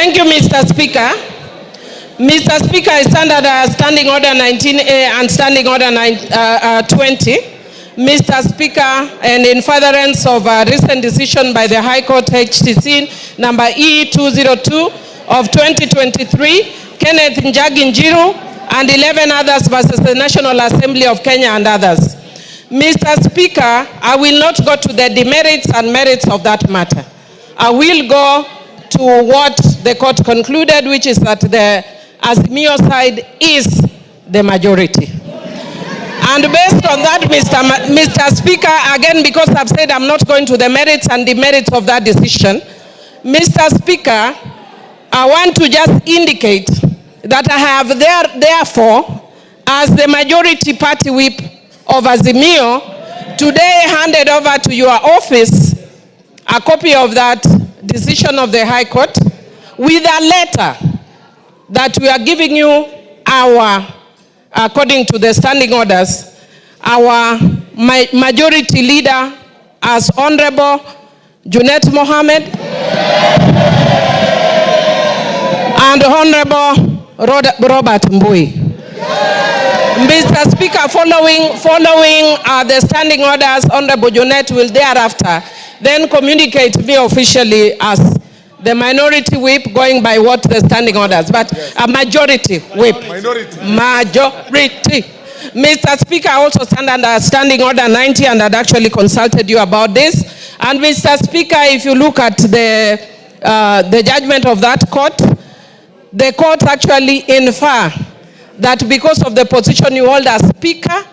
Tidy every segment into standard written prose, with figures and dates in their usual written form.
Thank you, Mr. Speaker. Mr. Speaker, I stand under Standing Order 19A and Standing Order 20. Mr. Speaker, and in furtherance of a recent decision by the High Court HTC number E202 of 2023, Kenneth Njagi Njiru and 11 others versus the National Assembly of Kenya and others. Mr. Speaker, I will not go to the demerits and merits of that matter. I will go to what the court concluded, which is that the Azimio side is the majority. And based on that, Mr. Speaker, again, because I've said I'm not going to the merits and demerits of that decision, Mr. Speaker, I want to just indicate that I have therefore, as the majority party whip of Azimio, today handed over to your office a copy of that decision of the High Court with a letter that we are giving you according to the standing orders, our majority leader as Honorable Junet Mohammed and Honorable Robert Mbui. Mr. Speaker, following the standing orders, Honorable Junet will thereafter then communicate me officially as the minority whip, going by what the standing orders, but yes, a majority whip. Majority. Mr. Speaker, I also stand under Standing Order 90 and had actually consulted you about this. And Mr. Speaker, if you look at the judgment of that court, the court actually infer that because of the position you hold as Speaker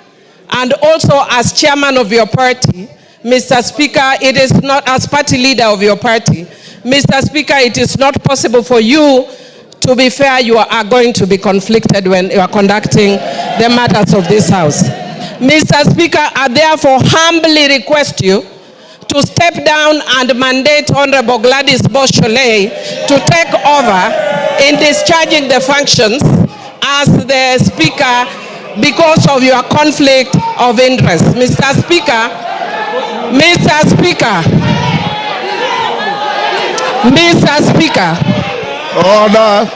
and also as Chairman of your party, Mr. Speaker, it is not as party leader of your party, Mr. Speaker, it is not possible for you, to be fair, you are going to be conflicted when you are conducting the matters of this House. Mr. Speaker, I therefore humbly request you to step down and mandate Honorable Gladys Boschole to take over in discharging the functions as the Speaker because of your conflict of interest. Mr. Speaker, Order.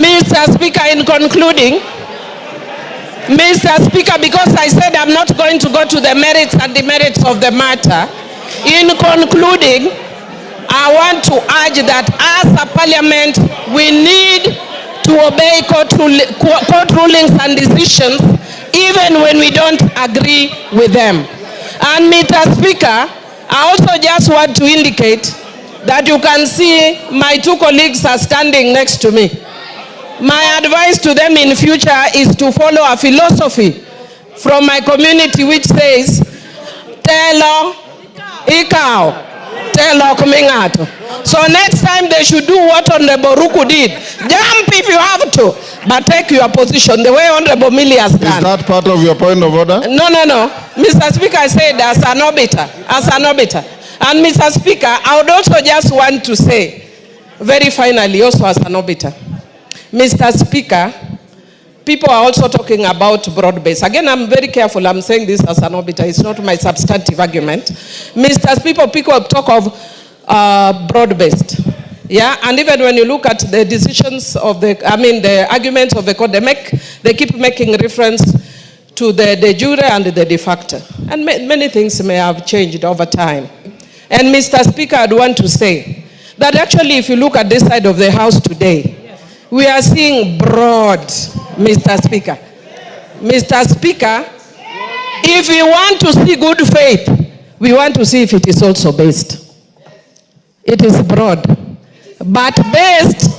Mr. Speaker, in concluding, Mr. Speaker, because I said I'm not going to go to the merits and demerits of the matter, in concluding, I want to urge that as a parliament, we need to obey court rulings and decisions, even when we don't agree with them. And Mr. Speaker, I also just want to indicate that you can see my two colleagues are standing next to me. My advice to them in future is to follow a philosophy from my community which says, Telo Ikao, Telo Kumingato. So next time they should do what Honorable Ruku did. Jump if you have to, but take your position the way Honorable Millie has done. Is that part of your point of order? No. Mr. Speaker, I said as an obiter. And Mr. Speaker, I would also just want to say, very finally, also as an obiter, Mr. Speaker, people are also talking about broad-based. Again, I'm very careful. I'm saying this as an obiter. It's not my substantive argument. Mr. Speaker, people talk of broad-based. Yeah, and even when you look at the decisions of the arguments of the court, they keep making reference to the de jure and the de facto. And many things may have changed over time. And Mr. Speaker, I'd want to say that actually if you look at this side of the House today, we are seeing broad, Mr. Speaker. Mr. Speaker, if we want to see good faith, we want to see if it is also based. It is broad. But based,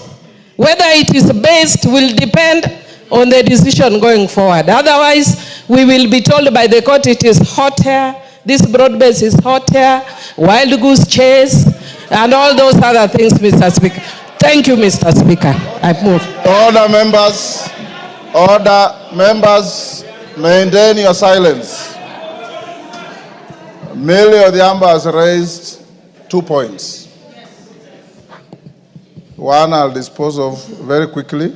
whether it is based will depend on the decision going forward. Otherwise, we will be told by the court it is hot hair, this broad base is hot hair, wild goose chase, and all those other things, Mr. Speaker. Thank you, Mr. Speaker. I move. Order, members. Order, members. Maintain your silence. Millie Odhiambo has raised 2 points. One I'll dispose of very quickly,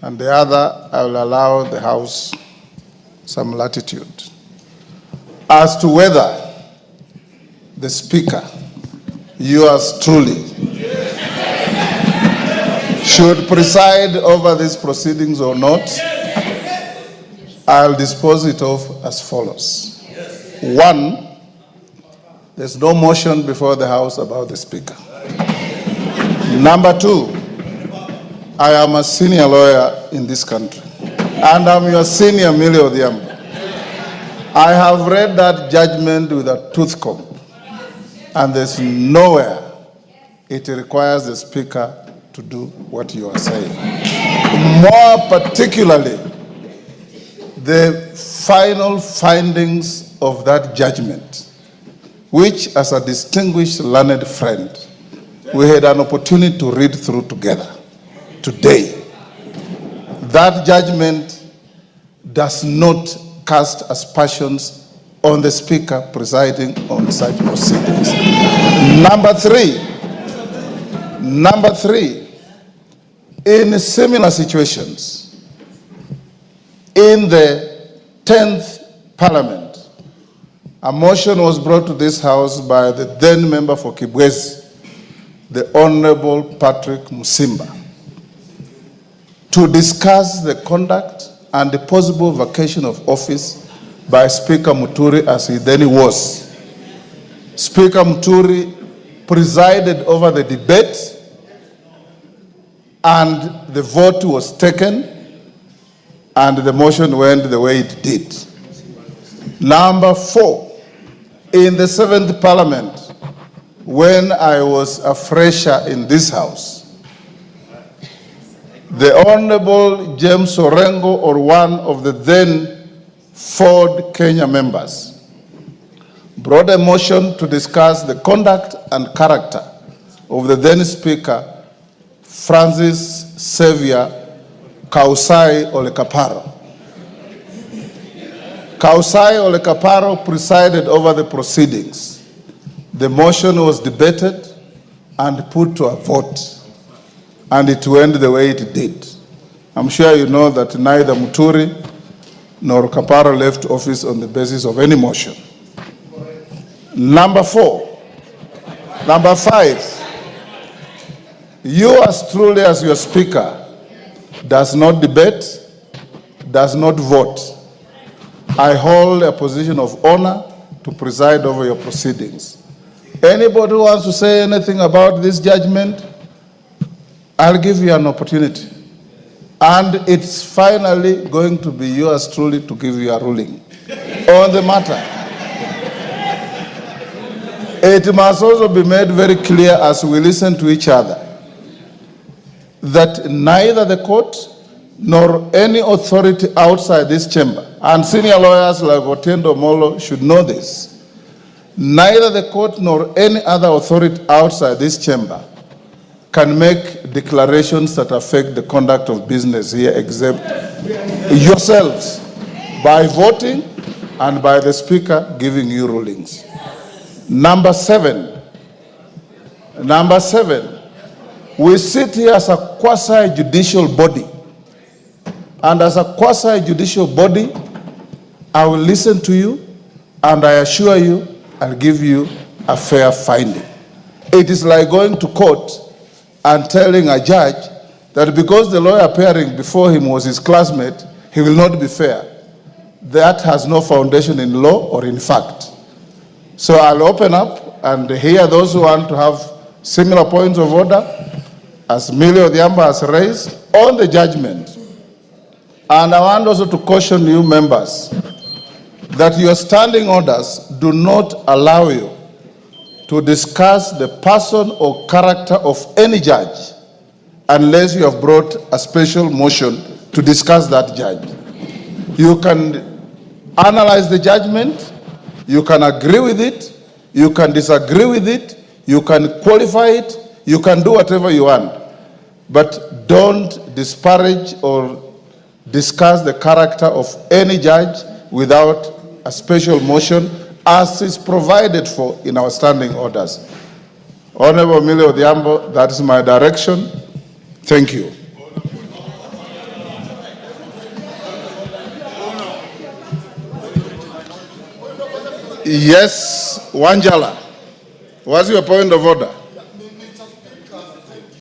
and the other I will allow the House some latitude. As to whether the Speaker, yours truly, should preside over these proceedings or not, I'll dispose it off as follows. One, there's no motion before the House about the Speaker. Number two, I am a senior lawyer in this country, and I'm your senior Millie Odhiambo. I have read that judgment with a tooth comb, and there's nowhere it requires the Speaker to do what you are saying. More particularly, the final findings of that judgment, which as a distinguished learned friend, we had an opportunity to read through together today. That judgment does not cast aspersions on the Speaker presiding on such proceedings. Number three, in similar situations, in the 10th Parliament, a motion was brought to this House by the then member for Kibwezi, the Honorable Patrick Musimba, to discuss the conduct and the possible vacation of office by Speaker Muturi as he then was. Speaker Muturi presided over the debate and the vote was taken and the motion went the way it did. Number four, in the 7th Parliament, when I was a fresher in this House, the Honorable James Orengo, or one of the then Ford Kenya members, brought a motion to discuss the conduct and character of the then Speaker, Francis Xavier Kausai Olekaparo. Kausai Olekaparo presided over the proceedings. The motion was debated and put to a vote, and it went the way it did. I'm sure you know that neither Muturi nor Kaparo left office on the basis of any motion. Number five, you as truly as your Speaker does not debate, does not vote. I hold a position of honor to preside over your proceedings. Anybody who wants to say anything about this judgment, I'll give you an opportunity. And it's finally going to be yours truly to give you a ruling on the matter. It must also be made very clear as we listen to each other that neither the court nor any authority outside this chamber, and senior lawyers like Otendo Molo should know this, neither the court nor any other authority outside this chamber can make declarations that affect the conduct of business here except yourselves by voting and by the Speaker giving you rulings. Number seven, we sit here as a quasi-judicial body. And as a quasi-judicial body, I will listen to you and I assure you I'll give you a fair finding. It is like going to court and telling a judge that because the lawyer appearing before him was his classmate, he will not be fair. That has no foundation in law or in fact. So I'll open up and hear those who want to have similar points of order, as Millie Odhiambo has raised, on the judgment. And I want also to caution you members that your standing orders do not allow you to discuss the person or character of any judge unless you have brought a special motion to discuss that judge. You can analyze the judgment, you can agree with it, you can disagree with it, you can qualify it, you can do whatever you want. But don't disparage or discuss the character of any judge without a special motion as is provided for in our standing orders. Honorable Millie Odhiambo, that is my direction. Thank you. Yes, Wanjala. What's your point of order?